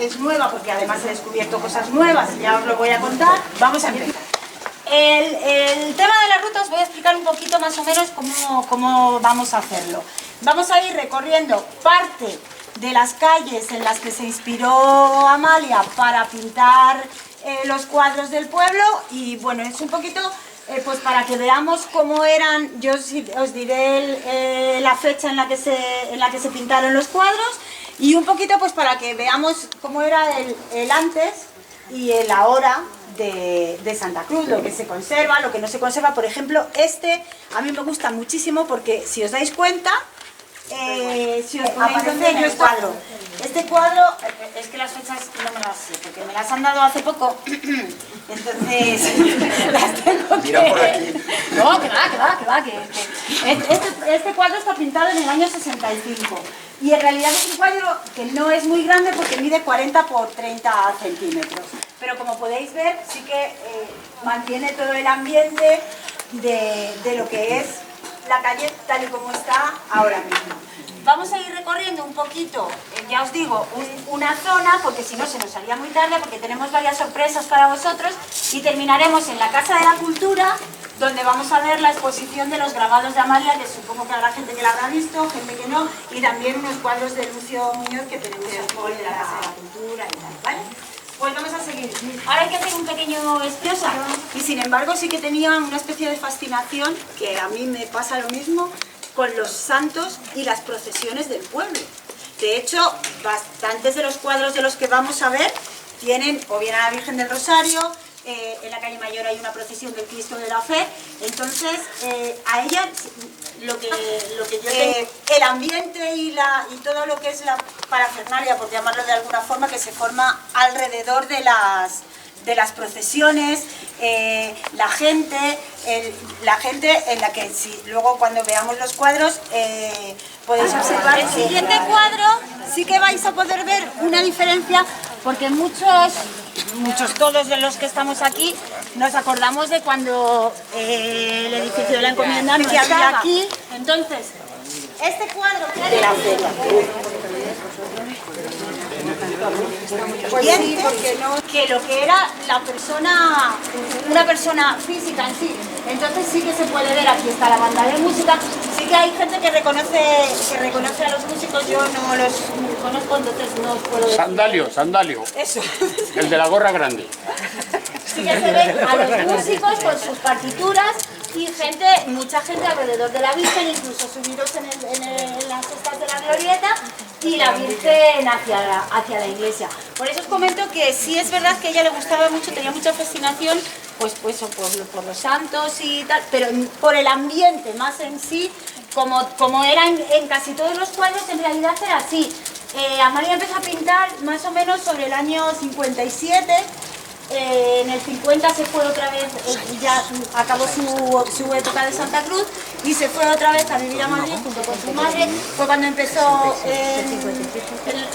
es nueva porque además he descubierto cosas nuevas, ya os lo voy a contar. Vamos a empezar. El tema de la ruta os voy a explicar un poquito más o menos cómo vamos a hacerlo. Vamos a ir recorriendo parte de las calles en las que se inspiró Amalia para pintar los cuadros del pueblo y bueno, es un poquito pues para que veamos cómo eran. Yo os diré la fecha en la que se pintaron los cuadros y un poquito pues para que veamos cómo era el antes y el ahora de Santa Cruz, lo que se conserva, lo que no se conserva. Por ejemplo, a mí me gusta muchísimo porque si os dais cuenta, si os ponéis en el cuadro, este cuadro, es que las fechas no me las sé, porque me las han dado hace poco, entonces las tengo que... Mira por aquí. No, que va, este cuadro está pintado en el año 65 y en realidad es un cuadro que no es muy grande porque mide 40 por 30 centímetros, pero como podéis ver sí que mantiene todo el ambiente de lo que es la calle tal y como está ahora mismo. Vamos a ir recorriendo un poquito, ya os digo, una zona, porque si no se nos haría muy tarde, porque tenemos varias sorpresas para vosotros, y terminaremos en la Casa de la Cultura, donde vamos a ver la exposición de los grabados de Amalia, que supongo que habrá gente que la habrá visto, gente que no, y también unos cuadros de Lucio Muñoz que tenemos en el hall de la Casa de la Cultura y tal, ¿vale? Pues vamos a seguir. Ahora hay que hacer un pequeño espiosa, y sin embargo sí que tenía una especie de fascinación, que a mí me pasa lo mismo, con los santos y las procesiones del pueblo. De hecho, bastantes de los cuadros de los que vamos a ver tienen o bien a la Virgen del Rosario, en la calle Mayor hay una procesión del Cristo de la Fe, entonces a ella lo que yo el ambiente y todo lo que es la parafernalia, por llamarlo de alguna forma, que se forma alrededor de las procesiones, la gente en la que luego cuando veamos los cuadros podéis observar. El siguiente cuadro sí que vais a poder ver una diferencia, porque todos de los que estamos aquí nos acordamos de cuando el edificio de la encomienda no estaba aquí. Entonces, este cuadro de la feria. Que lo que era una persona física en sí. Entonces sí que se puede ver, aquí está la banda de música, sí que hay gente que reconoce a los músicos, yo no los conozco, entonces no os puedo decir. Sandalio. Eso. El de la gorra grande. Sí que se ve a los músicos con sus partituras y mucha gente alrededor de la Virgen, incluso subidos en las cestas de la glorieta y la Virgen hacia la iglesia. Por eso os comento que sí es verdad que a ella le gustaba mucho, tenía mucha fascinación pues por los santos y tal, pero por el ambiente más en sí, como era en casi todos los cuadros, en realidad era así. Amalia empezó a pintar más o menos sobre el año 57. En el 50 se fue otra vez, ya acabó su época de Santa Cruz y se fue otra vez a vivir a Madrid junto con su madre. Fue cuando empezó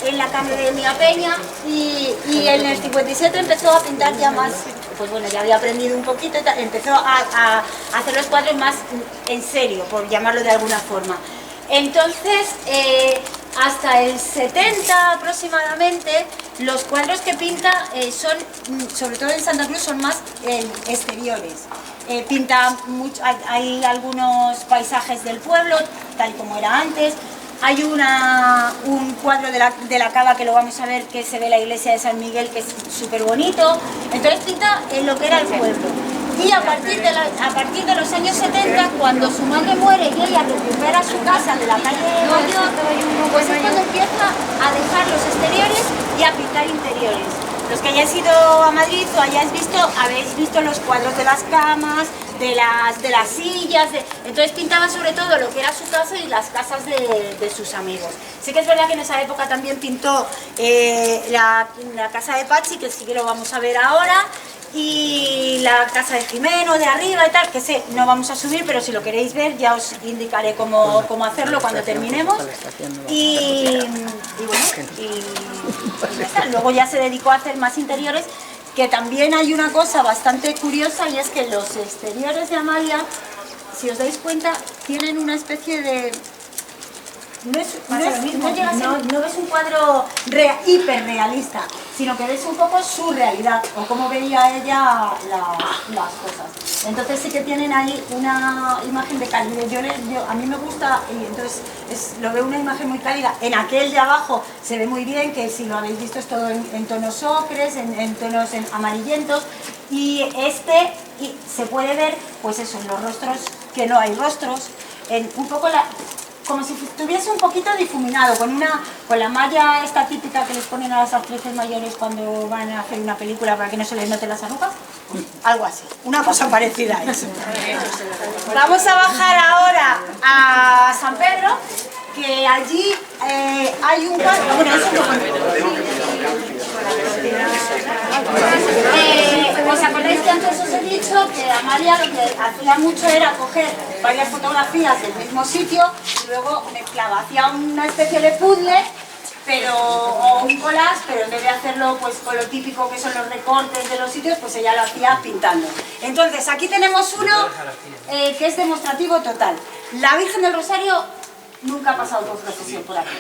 en la Academia Peña y en el 57 empezó a pintar ya más, pues bueno, ya había aprendido un poquito, empezó a hacer los cuadros más en serio, por llamarlo de alguna forma. Entonces, hasta el 70 aproximadamente, los cuadros que pinta son, sobre todo en Santa Cruz, son más exteriores. Pinta hay algunos paisajes del pueblo, tal como era antes. Hay un cuadro de la cava que lo vamos a ver, que se ve la iglesia de San Miguel, que es súper bonito. Entonces pinta lo que era el pueblo. Y a partir de los años 70, cuando su madre muere y ella recupera su casa de la calle Mayor, pues es cuando empieza a dejar los exteriores y a pintar interiores. Los que hayáis ido a Madrid o habéis visto los cuadros de las camas, de las sillas, entonces pintaba sobre todo lo que era su casa y las casas de sus amigos. Sí que es verdad que en esa época también pintó la casa de Pachi, que sí que lo vamos a ver ahora, y la casa de Jimeno de arriba y tal, que no vamos a subir, pero si lo queréis ver ya os indicaré cómo hacerlo cuando terminemos. Y bueno, y ya está. Luego ya se dedicó a hacer más interiores, que también hay una cosa bastante curiosa, y es que los exteriores de Amalia, si os dais cuenta, tienen una especie no ves un cuadro hiperrealista, sino que ves un poco su realidad o cómo veía ella las cosas. Entonces sí que tienen ahí una imagen de calidez. A mí me gusta, y entonces lo veo una imagen muy cálida. En aquel de abajo se ve muy bien, que si lo habéis visto es todo en tonos ocres, en tonos amarillentos, y se puede ver, pues eso, en los rostros, que no hay rostros, un poco como si estuviese un poquito difuminado, con la malla esta típica que les ponen a las actrices mayores cuando van a hacer una película para que no se les noten las arrugas. Algo así, una cosa parecida a eso. Vamos a bajar ahora a San Pedro, que allí hay un cuadro. Bueno, eso ¿os acordáis que antes os he dicho que Amalia lo que hacía mucho era coger varias fotografías del mismo sitio y luego mezclaba, hacía una especie de puzzle o un collage, pero en vez de hacerlo pues con lo típico que son los recortes de los sitios, pues ella lo hacía pintando. Entonces aquí tenemos uno que es demostrativo total. La Virgen del Rosario nunca ha pasado por procesión por aquí.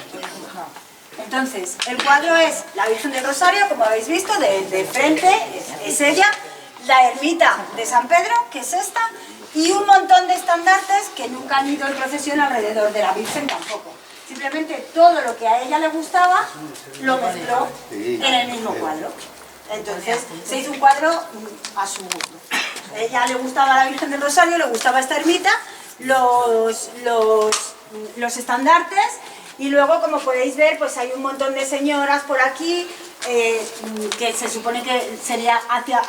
Entonces, el cuadro es la Virgen del Rosario, como habéis visto, de frente, es ella, la ermita de San Pedro, que es esta, y un montón de estandartes que nunca han ido en procesión alrededor de la Virgen tampoco. Simplemente todo lo que a ella le gustaba lo mezcló en el mismo cuadro. Entonces, se hizo un cuadro a su gusto. A ella le gustaba la Virgen del Rosario, le gustaba esta ermita, los estandartes, y luego, como podéis ver, pues hay un montón de señoras por aquí que se supone que sería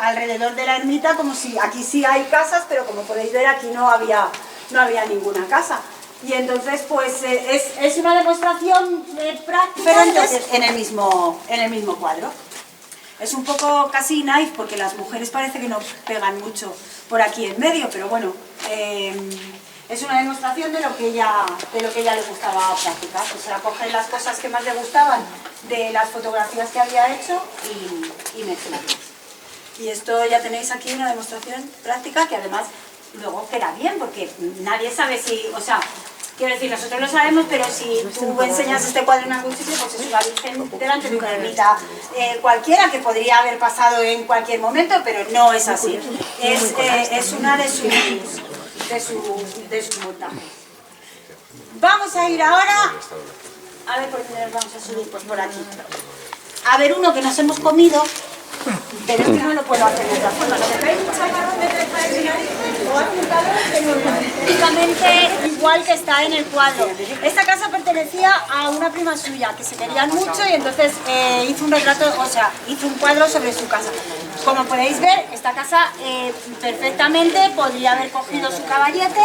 alrededor de la ermita, como si aquí sí hay casas, pero como podéis ver aquí no había ninguna casa. Y entonces pues es una demostración práctica en el mismo cuadro. Es un poco casi naif porque las mujeres parece que no pegan mucho por aquí en medio, pero bueno, es una demostración de lo que ella le gustaba practicar. Pues era coger las cosas que más le gustaban de las fotografías que había hecho y mezclarlas. Y esto ya tenéis aquí una demostración práctica que además luego queda bien, porque nadie sabe si, o sea, quiero decir, nosotros lo sabemos, pero si tú enseñas este cuadro en algún sitio, pues es una virgen delante de una ermita cualquiera que podría haber pasado en cualquier momento, pero no es así. Es una de sus montajes. Vamos a ir ahora, a ver por dónde nos vamos a subir, pues por aquí. A ver uno que nos hemos comido, pero es que no lo puedo hacer de otra forma. ¿Veis un chaparrón detrás de mi nariz? O hace un calor que no es prácticamente igual que está en el cuadro. Esta casa pertenecía a una prima suya que se querían mucho y entonces hizo un retrato, o sea, hizo un cuadro sobre su casa. Como podéis ver, esta casa perfectamente podría haber cogido su caballete,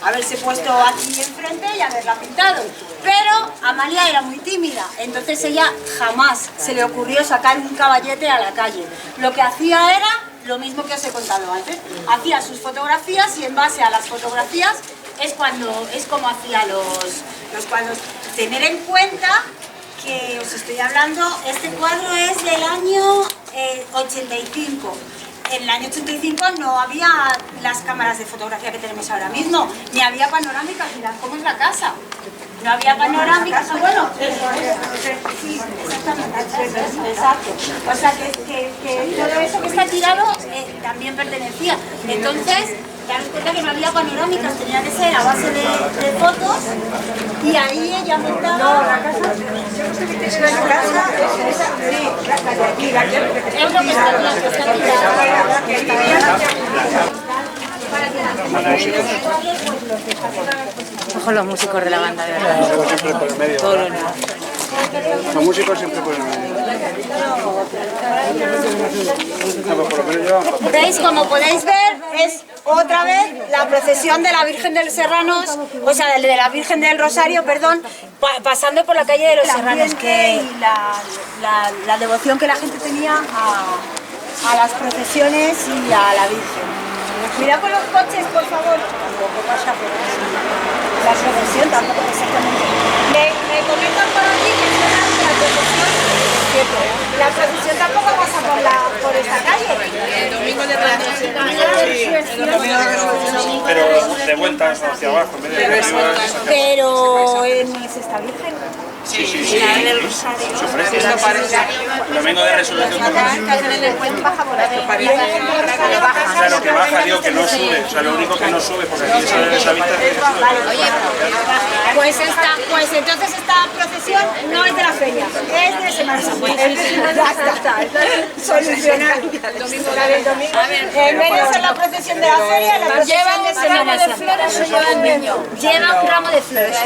haberse puesto aquí enfrente y haberla pintado. Pero Amalia era muy tímida, entonces ella jamás se le ocurrió sacar un caballete a la calle. Lo que hacía era lo mismo que os he contado antes. Hacía sus fotografías y en base a las fotografías es como hacía los cuadros. Tener en cuenta que os estoy hablando, este cuadro es del año 85. En el año 85 no había las cámaras de fotografía que tenemos ahora mismo, ni había panorámicas, mirad cómo es la casa. No había panorámicas, bueno, sí, exactamente, exacto. O sea que todo eso que está tirado también pertenecía. Entonces, daros cuenta que no había panorámicas, tenía que ser a base de fotos, y ahí ella montaba... No, la casa... Es lo que está tirado. Ojo los músicos de la banda, de verdad. Todos los demás. Los músicos siempre por el medio. ¿Veis? Como podéis ver, es otra vez la procesión de la Virgen del Serranos, o sea, de la Virgen del Rosario, perdón, pasando por la calle de los Serranos, que la devoción que la gente tenía a las procesiones y a la Virgen. Mira con los coches, por favor. Tampoco pasa por la procesión, tampoco exactamente. Me comentan por aquí que la procesión tampoco pasa por de esta calle? El domingo de resurrección. Pero de vuelta hacia abajo, en vez de arriba. Pero en Sexta Virgen. Sí. Se ofrece. El domingo de resurrección. Claro que baja, digo que no sube. O sea, lo único que no sube, porque aquí sale de esa vista. Pues entonces esta procesión no es de la feria, es de Semana Santa. Ya está, solucionado. En vez de ser la procesión de la feria, la procesión de Semana Santa. Lleva un ramo de flores.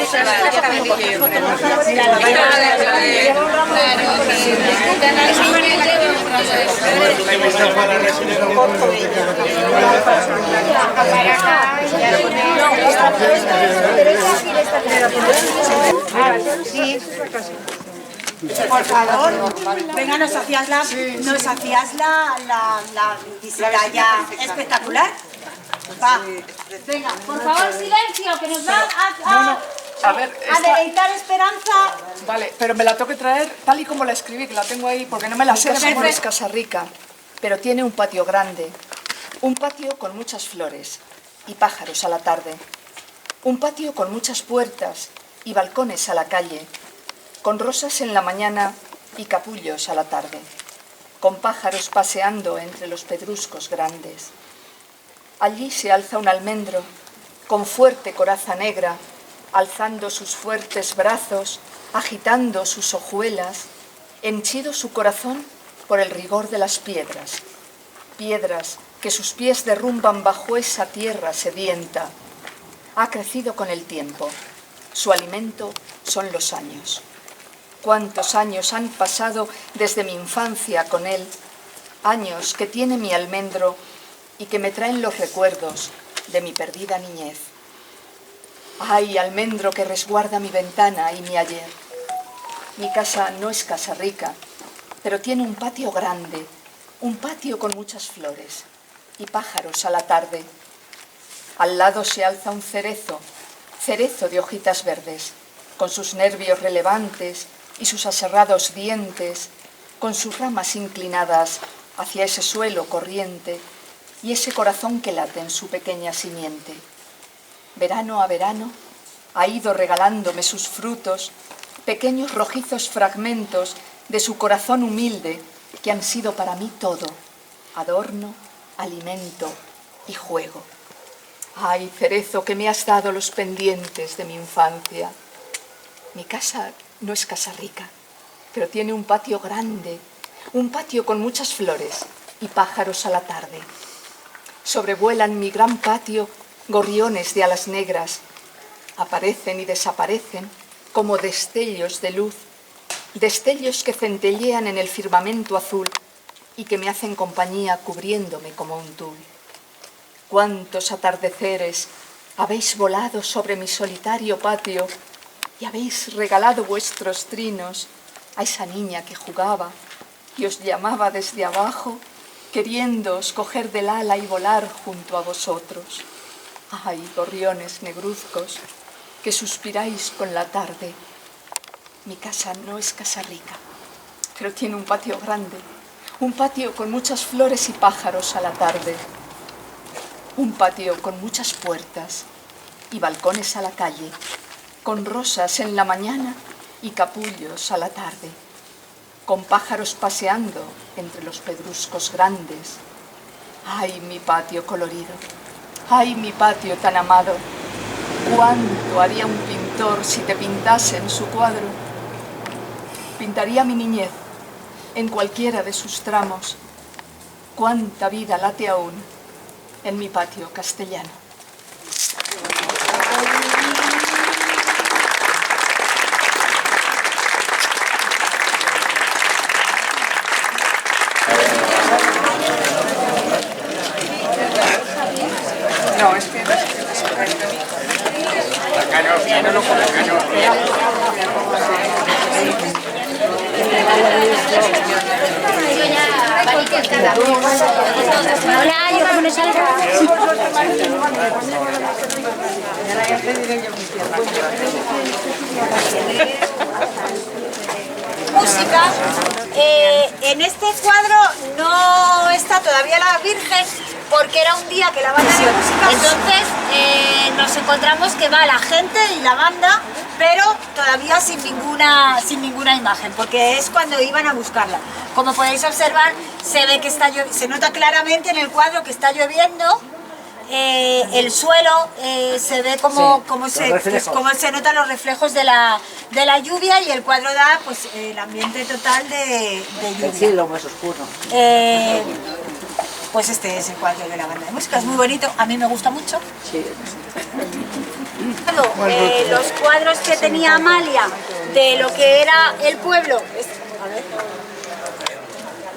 Por favor, venga, nos hacías la visita ya espectacular. Va. Venga, por favor, silencio, que nos va A deleitar Esperanza. Vale, pero me la tengo que traer tal y como la escribí, que la tengo ahí, porque no me la sé de memoria. Es Casarrica, pero tiene un patio grande. Un patio con muchas flores y pájaros a la tarde. Un patio con muchas puertas y balcones a la calle. Con rosas en la mañana y capullos a la tarde. Con pájaros paseando entre los pedruscos grandes. Allí se alza un almendro con fuerte coraza negra, alzando sus fuertes brazos, agitando sus hojuelas, henchido su corazón por el rigor de las piedras. Piedras que sus pies derrumban bajo esa tierra sedienta. Ha crecido con el tiempo. Su alimento son los años. ¿Cuántos años han pasado desde mi infancia con él? Años que tiene mi almendro y que me traen los recuerdos de mi perdida niñez. Ay, almendro que resguarda mi ventana y mi ayer. Mi casa no es Casarrica, pero tiene un patio grande, un patio con muchas flores y pájaros a la tarde. Al lado se alza un cerezo, cerezo de hojitas verdes, con sus nervios relevantes y sus aserrados dientes, con sus ramas inclinadas hacia ese suelo corriente y ese corazón que late en su pequeña simiente. Verano a verano ha ido regalándome sus frutos, pequeños rojizos fragmentos de su corazón humilde que han sido para mí todo, adorno, alimento y juego. Ay, cerezo, que me has dado los pendientes de mi infancia. Mi casa no es Casarrica, pero tiene un patio grande, un patio con muchas flores y pájaros a la tarde. Sobrevuelan mi gran patio gorriones de alas negras. Aparecen y desaparecen como destellos de luz, destellos que centellean en el firmamento azul y que me hacen compañía cubriéndome como un tul. Cuántos atardeceres habéis volado sobre mi solitario patio y habéis regalado vuestros trinos a esa niña que jugaba y os llamaba desde abajo, queriéndoos coger del ala y volar junto a vosotros. Ay, gorriones negruzcos, que suspiráis con la tarde. Mi casa no es Casarrica, pero tiene un patio grande, un patio con muchas flores y pájaros a la tarde. Un patio con muchas puertas y balcones a la calle, con rosas en la mañana y capullos a la tarde, con pájaros paseando entre los pedruscos grandes. ¡Ay, mi patio colorido! ¡Ay, mi patio tan amado! ¿Cuánto haría un pintor si te pintase en su cuadro? Pintaría mi niñez en cualquiera de sus tramos. Cuánta vida late aún en mi patio castellano. No, es que la caña al final no con el caño. Hola, yo como no salgo. Música. En este cuadro no está todavía la Virgen porque era un día que la banda de música... Entonces nos encontramos que va la gente y la banda, pero todavía sin ninguna imagen, porque es cuando iban a buscarla. Como podéis observar, se ve que se nota claramente en el cuadro que está lloviendo. El suelo se ve como se notan los reflejos de la lluvia, y el cuadro da pues el ambiente total de lluvia. El cielo más oscuro. Pues este es el cuadro de la banda de música, es muy bonito, a mí me gusta mucho. Sí. Los cuadros que tenía Amalia de lo que era el pueblo,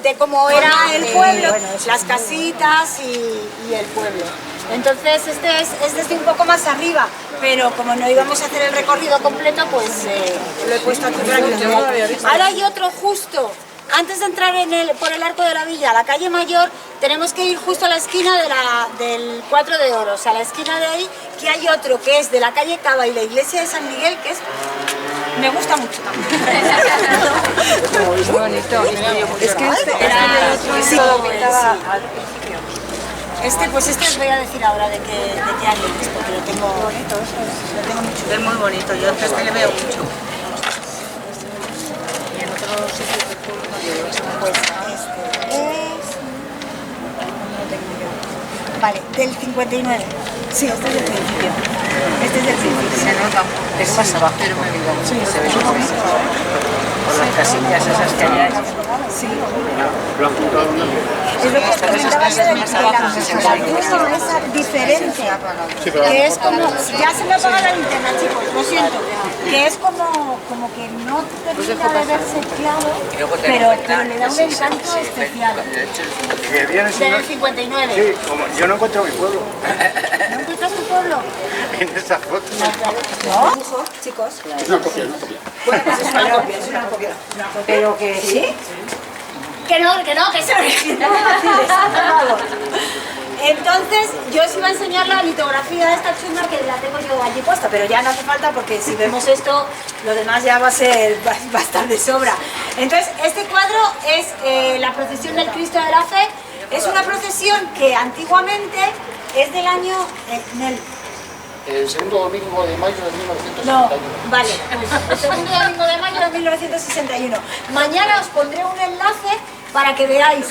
de cómo era el pueblo, las casitas y el pueblo. Entonces este es desde un poco más arriba, pero como no íbamos a hacer el recorrido completo, pues lo he puesto aquí para que lo veáis. Ahora hay otro justo, antes de entrar por el Arco de la Villa a la calle Mayor, tenemos que ir justo a la esquina del 4 de Oro, o sea, a la esquina de ahí, que hay otro que es de la calle Cava y la iglesia de San Miguel, que me gusta mucho también. Es bonito. Es que Este os voy a decir ahora de qué año es, porque lo tengo bonito, mucho. Es muy bonito, yo es que le veo mucho. Pues este es... Vale, del 59. Sí, este es del principio. Este es del principio. Se nota, es más abajo, pero me digo, sí, se ve súper bien. Por las casillas esas que hay ahí. Sí. Es lo que os comentaba yo de la luz es diferente, que es como, ya se me ha apagado la linterna, chicos, lo siento, que es como que no termina de verse claro, pero le da un encanto especial. Del 59. Sí, como yo no encuentro mi pueblo. ¿No encuentras tu pueblo? En esa foto. ¿No? Chicos. Es una copia, una copia. Bueno, pues es una copia. Pero que sí. Que no, que es original. Entonces, yo os iba a enseñar la litografía de esta chunga, que la tengo yo allí puesta, pero ya no hace falta porque si vemos esto, lo demás ya va a ser bastante sobra. Entonces, este cuadro es la procesión del Cristo de la Fe. Es una procesión que antiguamente es del año... El segundo domingo de mayo de 1961. No, vale, el segundo domingo de mayo de 1961. Mañana os pondré un enlace para que veáis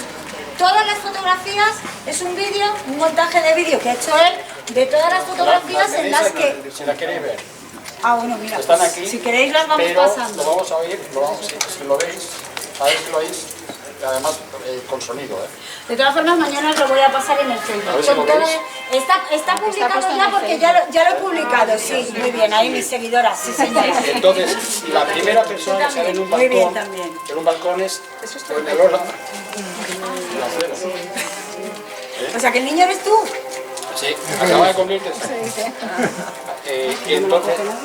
todas las fotografías. Es un vídeo, un montaje de vídeo que ha hecho él de todas las fotografías en las que... Si la queréis ver. Ah, bueno, mira, Están pues, aquí, si queréis las vamos pero pasando. lo vamos a oír, si lo veis, a ver si lo oís, además con sonido. De todas formas, mañana os lo voy a pasar en el Facebook. A ver si lo veis. Está publicado ya porque ya lo he publicado, sí, muy bien, ahí mis seguidoras, sí señora. Entonces, la primera persona que sale en un Muy bien, balcón, también. en un balcón es el olor O sea, que el niño eres tú. Sí, acaba de convertirse. Y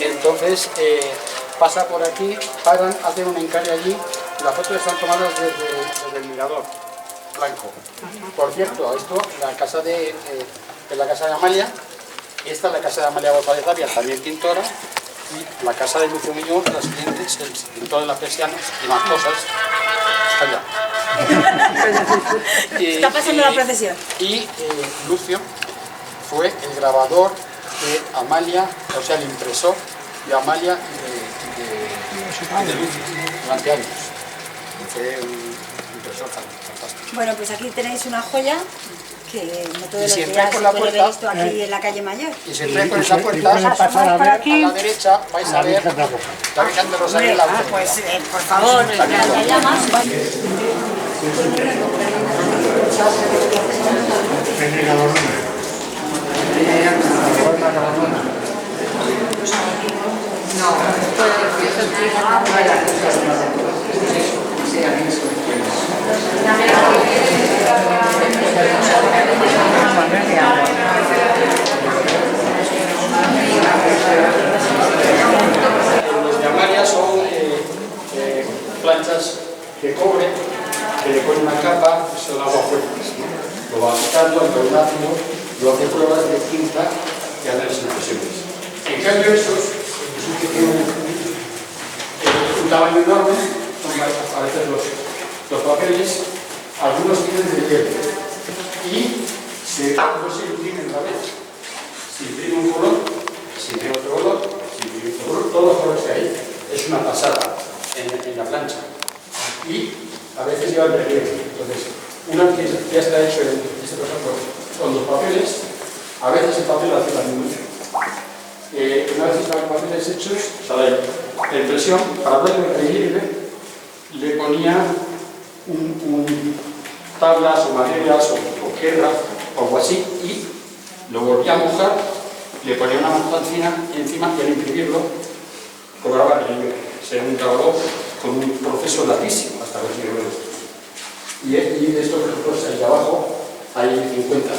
entonces pasa por aquí, paran, hacen un encargue allí. Las fotos están tomadas desde el mirador blanco. Por cierto, esto, la casa de Amalia, esta es la casa de Amalia González Avia, también pintora, y la casa de Lucio Miñón, las siguientes, el pintor de las persianas y más cosas. Está pasando la procesión. Y Lucio fue el grabador de Amalia, o sea, el impresor de Amalia y de Lucio durante años. Fue un impresor fantástico. Bueno, pues aquí tenéis una joya que no todos los si días entráis se por la puede ver puerta, esto aquí en la calle Mayor. Y si entráis por esa puerta, a la derecha vais a ver la Virgen de Rosario en la Virgen. Pues, por favor, que haya más. Los de Amalia son planchas de cobre que le ponen una capa y se lo agua fuera. Lo va aplicando con un ácido, lo hace pruebas de tinta y hace las impresiones. En cambio, estos que tienen un tamaño enorme, son a veces los papeles algunos tienen de hielo. Y no se imprimen a la vez. Se imprime un color, se imprime otro color, se imprime otro color, todos los colores que hay. Es una pasada en la plancha. Y a veces lleva el relieve. Entonces, una vez que ya está hecho este proceso con los papeles, a veces el papel hace la misma. Una vez que están los papeles hechos, sale la impresión, para darle el relieve, le ponía tablas o maderas o tierra o algo así y lo volvía a mojar, le ponía una manta encima y al imprimirlo cobraba el relieve. Se grabó con un proceso larguísimo hasta conseguir esto. Y de estos ejemplos ahí abajo hay 50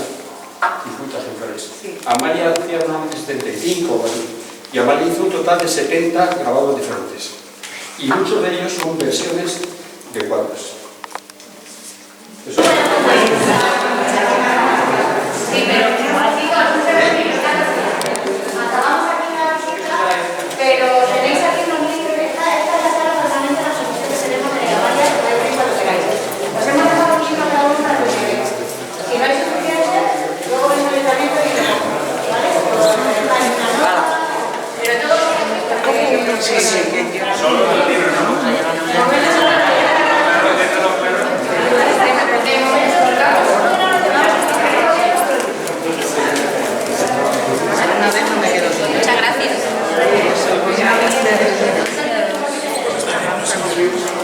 ejemplares. Amalia hacía normalmente 75 o así. Y Amalia hizo un total de 70 grabados diferentes. Y muchos de ellos son versiones de cuadros. Eso. Sí, pero acabamos aquí la visita, pero tenéis aquí unos libros, esta es la sala normalmente la solución que tenemos de Amalia, que podéis cuando queráis. Os hemos dejado un libro cada uno para que os llevéis. Si no hay suficiente, luego venís al ayuntamiento y lo cogéis, ¿vale? Pero todo lo que Sí, sí, que entiendo. Solo el libro, ¿no? Una vez no me quedo sin. Muchas gracias. Pues